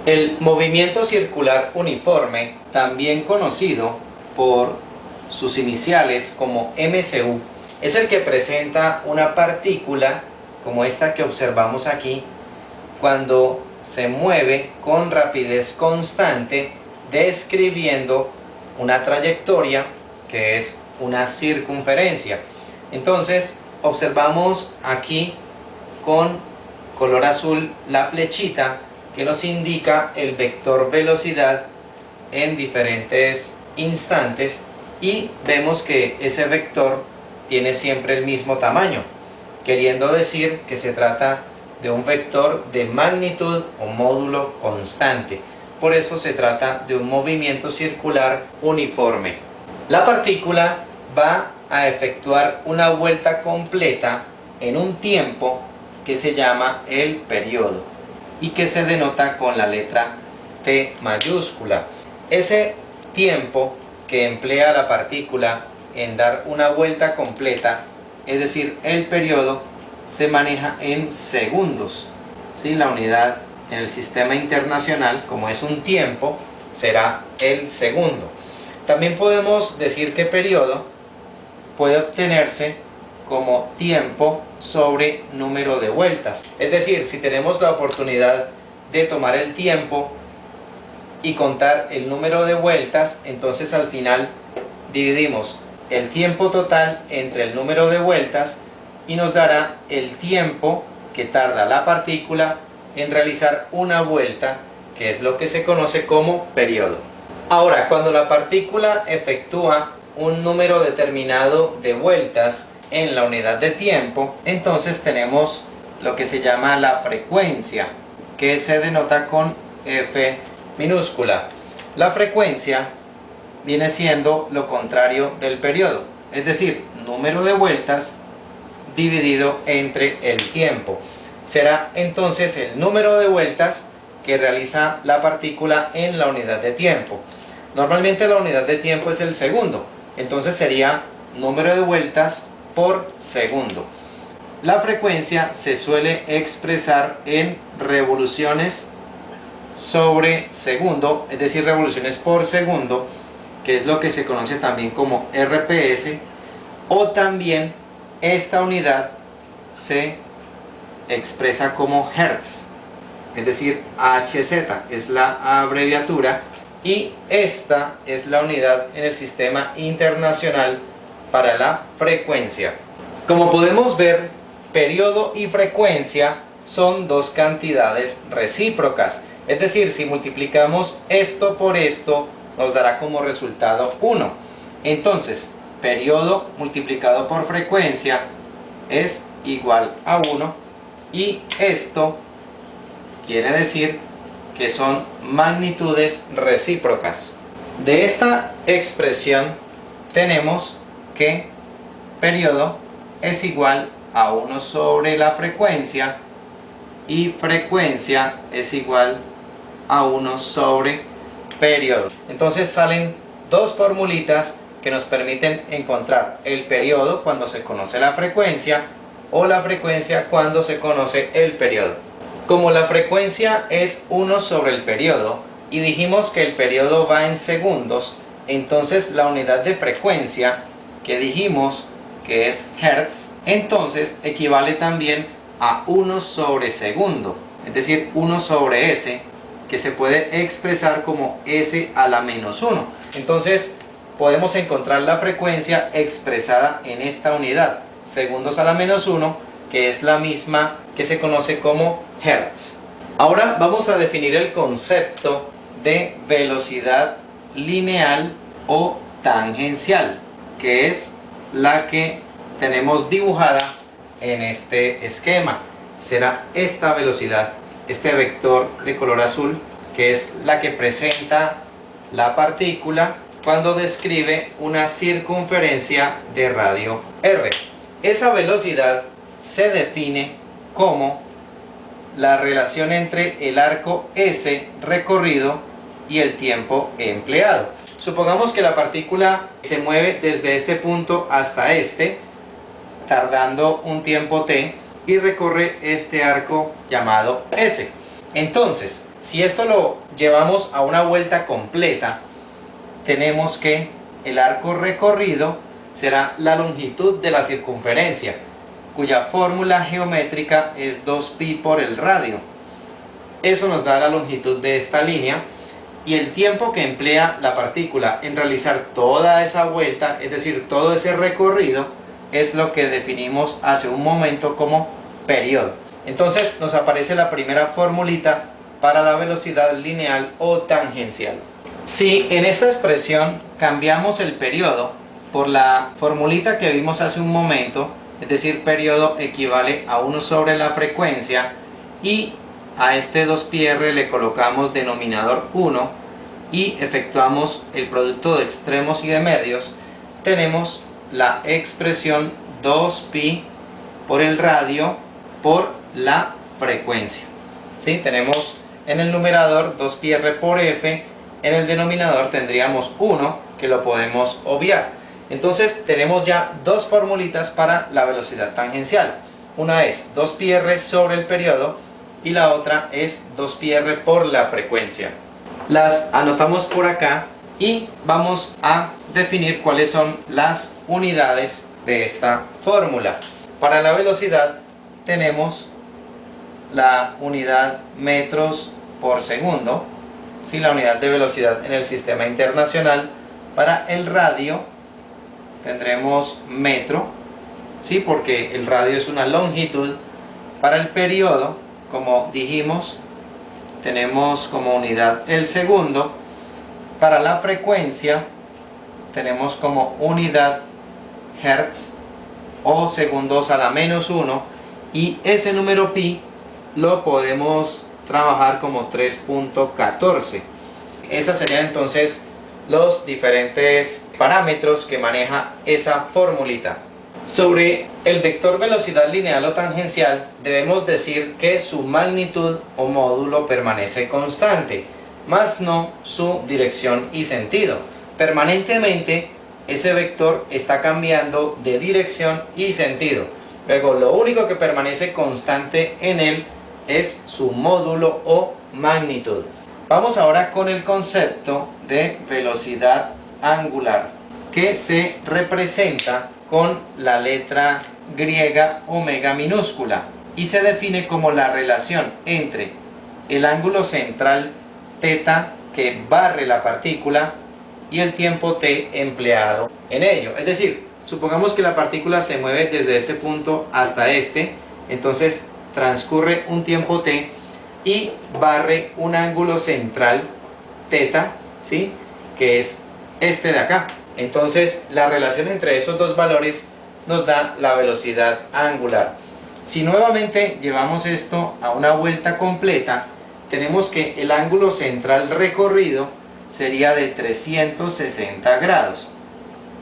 El movimiento circular uniforme, también conocido por sus iniciales como MCU, es el que presenta una partícula como esta que observamos aquí cuando se mueve con rapidez constante describiendo una trayectoria que es una circunferencia. Entonces observamos aquí con color azul la flechita que nos indica el vector velocidad en diferentes instantes y vemos que ese vector tiene siempre el mismo tamaño, queriendo decir que se trata de un vector de magnitud o módulo constante. Por eso se trata de un movimiento circular uniforme. La partícula va a efectuar una vuelta completa en un tiempo que se llama el periodo y que se denota con la letra T mayúscula. Ese tiempo que emplea la partícula en dar una vuelta completa, es decir, el periodo, se maneja en segundos. ¿Sí? La unidad en el sistema internacional, como es un tiempo, será el segundo. También podemos decir que periodo puede obtenerse como tiempo sobre número de vueltas. Es decir, si tenemos la oportunidad de tomar el tiempo y contar el número de vueltas, entonces al final dividimos el tiempo total entre el número de vueltas y nos dará el tiempo que tarda la partícula en realizar una vuelta, que es lo que se conoce como periodo. Ahora, cuando la partícula efectúa un número determinado de vueltas en la unidad de tiempo, entonces tenemos lo que se llama la frecuencia, que se denota con F minúscula. La frecuencia viene siendo lo contrario del periodo, es decir, número de vueltas dividido entre el tiempo. Será entonces el número de vueltas que realiza la partícula en la unidad de tiempo. Normalmente la unidad de tiempo es el segundo, entonces sería número de vueltas por segundo. La frecuencia se suele expresar en revoluciones sobre segundo, es decir, revoluciones por segundo, que es lo que se conoce también como RPS, o también esta unidad se expresa como Hertz, es decir, Hz es la abreviatura, y esta es la unidad en el sistema internacional para la frecuencia. Como podemos ver, periodo y frecuencia son dos cantidades recíprocas, es decir, si multiplicamos esto por esto nos dará como resultado 1. Entonces, periodo multiplicado por frecuencia es igual a 1 y esto quiere decir que son magnitudes recíprocas. De esta expresión tenemos que periodo es igual a 1 sobre la frecuencia y frecuencia es igual a 1 sobre periodo. Entonces salen dos formulitas que nos permiten encontrar el periodo cuando se conoce la frecuencia o la frecuencia cuando se conoce el periodo. Como la frecuencia es 1 sobre el periodo y dijimos que el periodo va en segundos, entonces la unidad de frecuencia que dijimos que es Hertz, entonces equivale también a 1 sobre segundo, es decir, 1 sobre S, que se puede expresar como S a la menos 1. Entonces podemos encontrar la frecuencia expresada en esta unidad, segundos a la menos 1, que es la misma que se conoce como Hertz. Ahora vamos a definir el concepto de velocidad lineal o tangencial, que es la que tenemos dibujada en este esquema. Será esta velocidad, este vector de color azul, que es la que presenta la partícula cuando describe una circunferencia de radio r. Esa velocidad se define como la relación entre el arco S recorrido y el tiempo empleado. Supongamos que la partícula se mueve desde este punto hasta este, tardando un tiempo t, y recorre este arco llamado S. Entonces, Si esto lo llevamos a una vuelta completa, tenemos que el arco recorrido será la longitud de la circunferencia, cuya fórmula geométrica es 2pi por el radio. Eso nos da la longitud de esta línea, y el tiempo que emplea la partícula en realizar toda esa vuelta, es decir, todo ese recorrido, es lo que definimos hace un momento como periodo. Entonces nos aparece la primera formulita para la velocidad lineal o tangencial. Si en esta expresión cambiamos el periodo por la formulita que vimos hace un momento, es decir, periodo equivale a 1 sobre la frecuencia, y a este 2πr le colocamos denominador 1 y efectuamos el producto de extremos y de medios, tenemos la expresión 2pi por el radio por la frecuencia. ¿Sí? Tenemos en el numerador 2πr por f, en el denominador tendríamos 1 que lo podemos obviar. Entonces tenemos ya dos formulitas para la velocidad tangencial. Una es 2πr sobre el periodo y la otra es 2πr por la frecuencia. Las anotamos por acá y vamos a definir cuáles son las unidades de esta fórmula. Para la velocidad tenemos la unidad metros por segundo, ¿sí? La unidad de velocidad en el sistema internacional. Para el radio tendremos metro, ¿sí? Porque el radio es una longitud. Para el periodo, como dijimos, tenemos como unidad el segundo. Para la frecuencia tenemos como unidad hertz o segundos a la -1, y ese número pi lo podemos trabajar como 3.14. Esas serían entonces los diferentes parámetros que maneja esa formulita. Sobre el vector velocidad lineal o tangencial, debemos decir que su magnitud o módulo permanece constante, más no su dirección y sentido. Permanentemente ese vector está cambiando de dirección y sentido. Luego, lo único que permanece constante en él es su módulo o magnitud. Vamos ahora con el concepto de velocidad angular, que se representa con la letra griega omega minúscula y se define como la relación entre el ángulo central θ que barre la partícula y el tiempo t empleado en ello. Es decir, supongamos que la partícula se mueve desde este punto hasta este, entonces transcurre un tiempo t y barre un ángulo central θ, ¿sí? Que es este de acá. Entonces la relación entre esos dos valores nos da la velocidad angular. Si nuevamente llevamos esto a una vuelta completa, tenemos que el ángulo central recorrido sería de 360 grados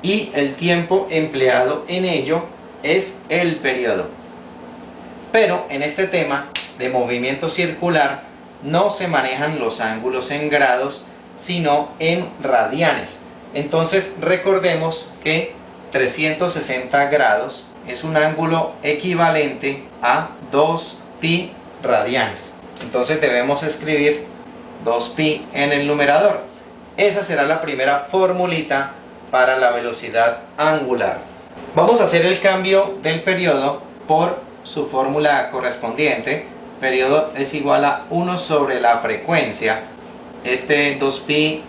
y el tiempo empleado en ello es el periodo. Pero en este tema de movimiento circular no se manejan los ángulos en grados, sino en radianes. Entonces recordemos que 360 grados es un ángulo equivalente a 2pi radianes. Entonces debemos escribir 2pi en el numerador. Esa será la primera formulita para la velocidad angular. Vamos a hacer el cambio del periodo por su fórmula correspondiente. Periodo es igual a 1 sobre la frecuencia. Este 2pi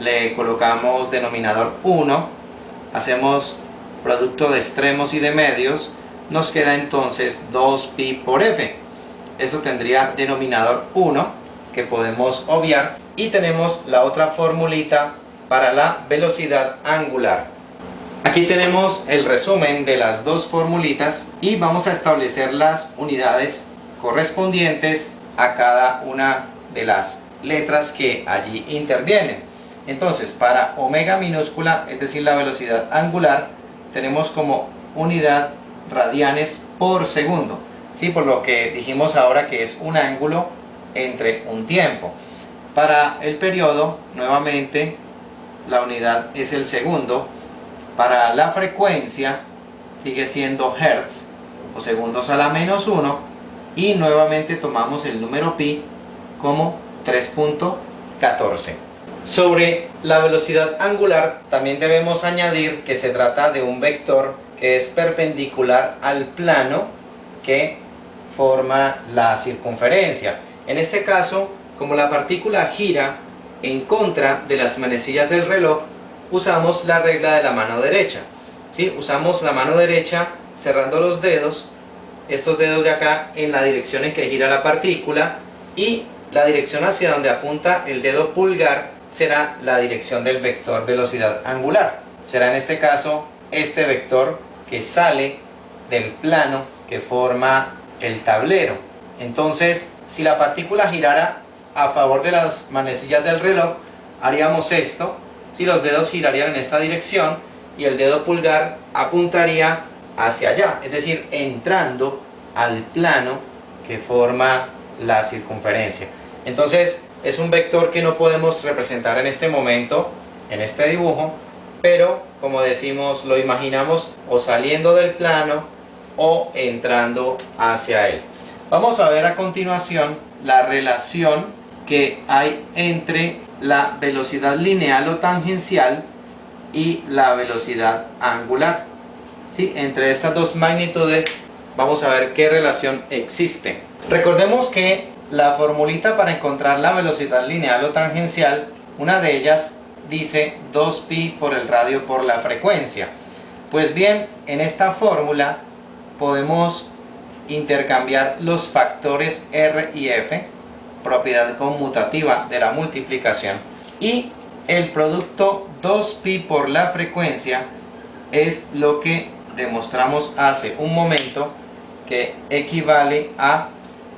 le colocamos denominador 1, hacemos producto de extremos y de medios, nos queda entonces 2pi por f. Eso tendría denominador 1 que podemos obviar, y tenemos la otra formulita para la velocidad angular. Aquí tenemos el resumen de las dos formulitas y vamos a establecer las unidades correspondientes a cada una de las letras que allí intervienen. Entonces, para omega minúscula, es decir, la velocidad angular, tenemos como unidad radianes por segundo, ¿sí? Por lo que dijimos ahora que es un ángulo entre un tiempo. Para el periodo, nuevamente, la unidad es el segundo. Para la frecuencia, sigue siendo hertz o segundos a la -1, y nuevamente tomamos el número pi como 3.14. Sobre la velocidad angular también debemos añadir que se trata de un vector que es perpendicular al plano que forma la circunferencia. En este caso, como la partícula gira en contra de las manecillas del reloj, usamos la regla de la mano derecha. ¿Sí? Usamos la mano derecha cerrando los dedos, estos dedos de acá en la dirección en que gira la partícula, y la dirección hacia donde apunta el dedo pulgar será la dirección del vector velocidad angular. Será en este caso este vector que sale del plano que forma el tablero. Entonces, si la partícula girara a favor de las manecillas del reloj, haríamos esto. Si los dedos girarían en esta dirección y el dedo pulgar apuntaría hacia allá, es decir, entrando al plano que forma la circunferencia. Entonces, es un vector que no podemos representar en este momento, en este dibujo, pero como decimos, lo imaginamos o saliendo del plano o entrando hacia él. Vamos a ver a continuación la relación que hay entre la velocidad lineal o tangencial y la velocidad angular. ¿Sí? Entre estas dos magnitudes vamos a ver qué relación existe. Recordemos que la formulita para encontrar la velocidad lineal o tangencial, una de ellas dice 2pi por el radio por la frecuencia. Pues bien, en esta fórmula podemos intercambiar los factores R y F, propiedad conmutativa de la multiplicación, y el producto 2pi por la frecuencia es lo que demostramos hace un momento, que equivale a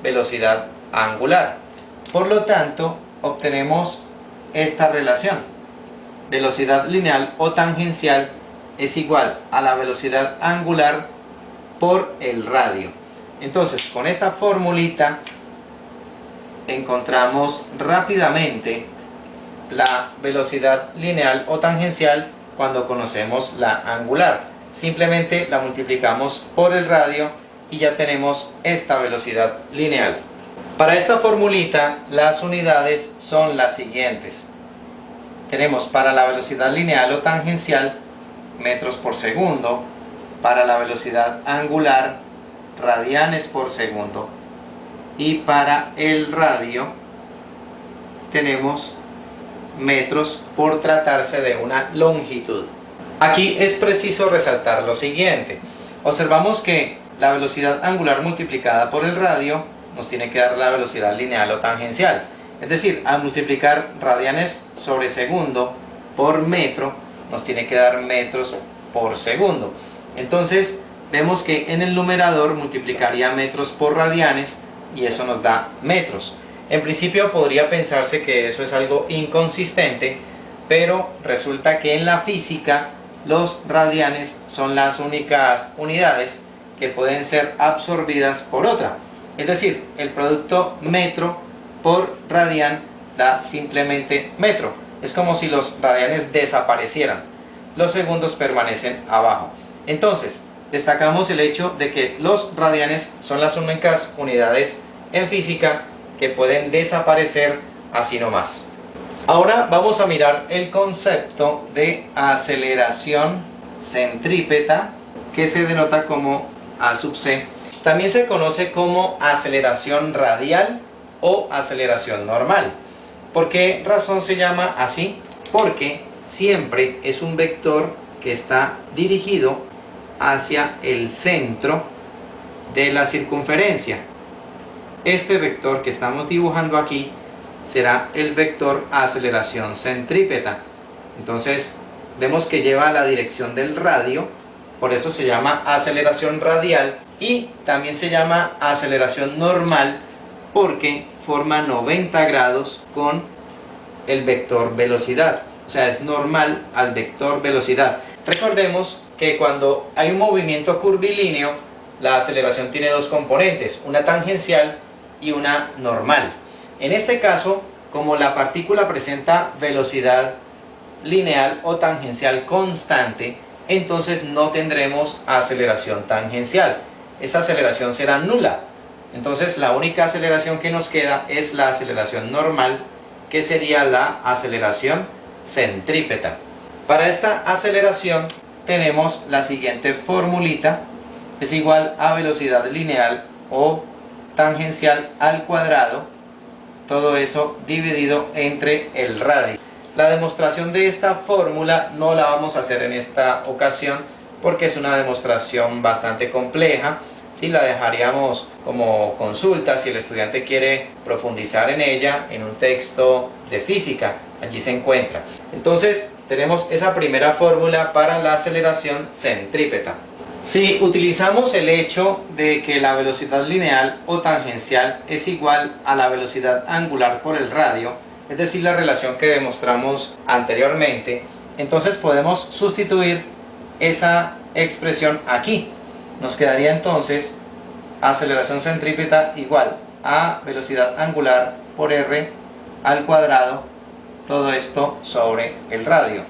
velocidad angular. Por lo tanto, obtenemos esta relación: velocidad lineal o tangencial es igual a la velocidad angular por el radio. Entonces, con esta formulita encontramos rápidamente la velocidad lineal o tangencial cuando conocemos la angular. Simplemente la multiplicamos por el radio y ya tenemos esta velocidad lineal. Para esta formulita las unidades son las siguientes. Tenemos para la velocidad lineal o tangencial metros por segundo, para la velocidad angular radianes por segundo, y para el radio tenemos metros por tratarse de una longitud. Aquí es preciso resaltar lo siguiente: observamos que la velocidad angular multiplicada por el radio nos tiene que dar la velocidad lineal o tangencial. Es decir, al multiplicar radianes sobre segundo por metro, nos tiene que dar metros por segundo. Entonces, vemos que en el numerador multiplicaría metros por radianes y eso nos da metros. En principio podría pensarse que eso es algo inconsistente, pero resulta que en la física los radianes son las únicas unidades que pueden ser absorbidas por otra. Es decir, el producto metro por radian da simplemente metro. Es como si los radianes desaparecieran. Los segundos permanecen abajo. Entonces, destacamos el hecho de que los radianes son las únicas unidades en física que pueden desaparecer así nomás. Ahora vamos a mirar el concepto de aceleración centrípeta, que se denota como A sub c. También se conoce como aceleración radial o aceleración normal. ¿Por qué razón se llama así? Porque siempre es un vector que está dirigido hacia el centro de la circunferencia. Este vector que estamos dibujando aquí será el vector aceleración centrípeta. Entonces vemos que lleva la dirección del radio, por eso se llama aceleración radial, y también se llama aceleración normal porque forma 90 grados con el vector velocidad, o sea, es normal al vector velocidad. Recordemos que cuando hay un movimiento curvilíneo, la aceleración tiene dos componentes, una tangencial y una normal. En este caso, como la partícula presenta velocidad lineal o tangencial constante, entonces no tendremos aceleración tangencial. Esa aceleración será nula. Entonces la única aceleración que nos queda es la aceleración normal, que sería la aceleración centrípeta. Para esta aceleración tenemos la siguiente formulita, es igual a velocidad lineal o tangencial al cuadrado, todo eso dividido entre el radio. La demostración de esta fórmula no la vamos a hacer en esta ocasión porque es una demostración bastante compleja. Sí, la dejaríamos como consulta si el estudiante quiere profundizar en ella en un texto de física, allí se encuentra. Entonces tenemos esa primera fórmula para la aceleración centrípeta. Si utilizamos el hecho de que la velocidad lineal o tangencial es igual a la velocidad angular por el radio, es decir, la relación que demostramos anteriormente, entonces podemos sustituir esa expresión aquí. Nos quedaría entonces aceleración centrípeta igual a velocidad angular por r al cuadrado, todo esto sobre el radio.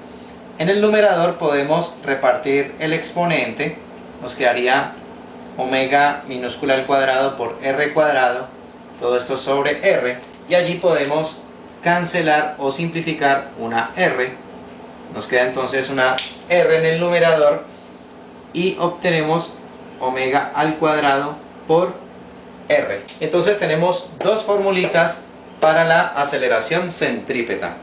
En el numerador podemos repartir el exponente, nos quedaría omega minúscula al cuadrado por r cuadrado, todo esto sobre r, y allí podemos cancelar o simplificar una r, nos queda entonces una r en el numerador y obtenemos omega al cuadrado por r. Entonces tenemos dos formulitas para la aceleración centrípeta.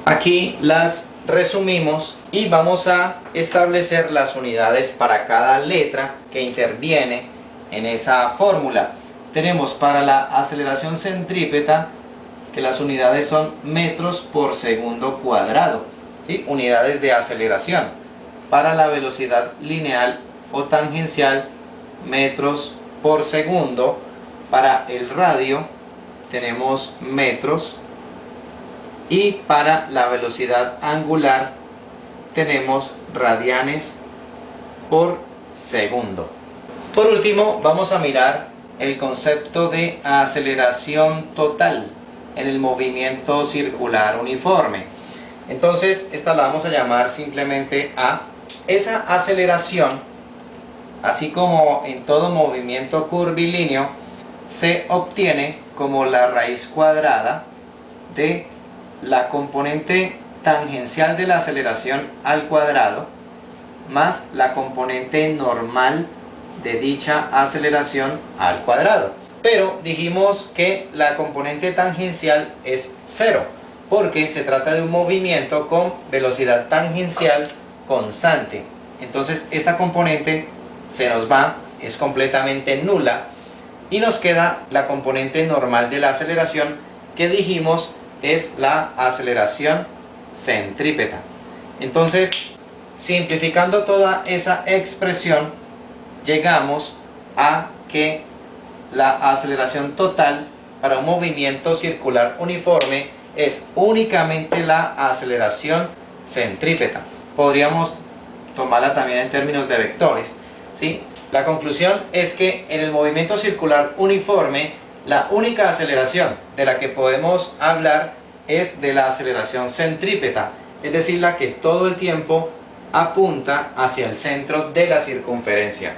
Aquí las resumimos y vamos a establecer las unidades para cada letra que interviene en esa fórmula. Tenemos para la aceleración centrípeta que las unidades son metros por segundo cuadrado, ¿sí? Unidades de aceleración. Para la velocidad lineal o tangencial, metros por segundo. Para el radio tenemos metros, y para la velocidad angular tenemos radianes por segundo. Por último, vamos a mirar el concepto de aceleración total en el movimiento circular uniforme. Entonces esta la vamos a llamar simplemente A. Esa aceleración, así como en todo movimiento curvilíneo, se obtiene como la raíz cuadrada de la componente tangencial de la aceleración al cuadrado más la componente normal de dicha aceleración al cuadrado. Pero dijimos que la componente tangencial es 0 porque se trata de un movimiento con velocidad tangencial constante. Entonces esta componente se nos va, es completamente nula, y nos queda la componente normal de la aceleración, que dijimos es la aceleración centrípeta. Entonces, simplificando toda esa expresión, llegamos a que la aceleración total para un movimiento circular uniforme es únicamente la aceleración centrípeta. Podríamos tomarla también en términos de vectores, ¿sí? La conclusión es que en el movimiento circular uniforme, la única aceleración de la que podemos hablar es de la aceleración centrípeta, es decir, la que todo el tiempo apunta hacia el centro de la circunferencia.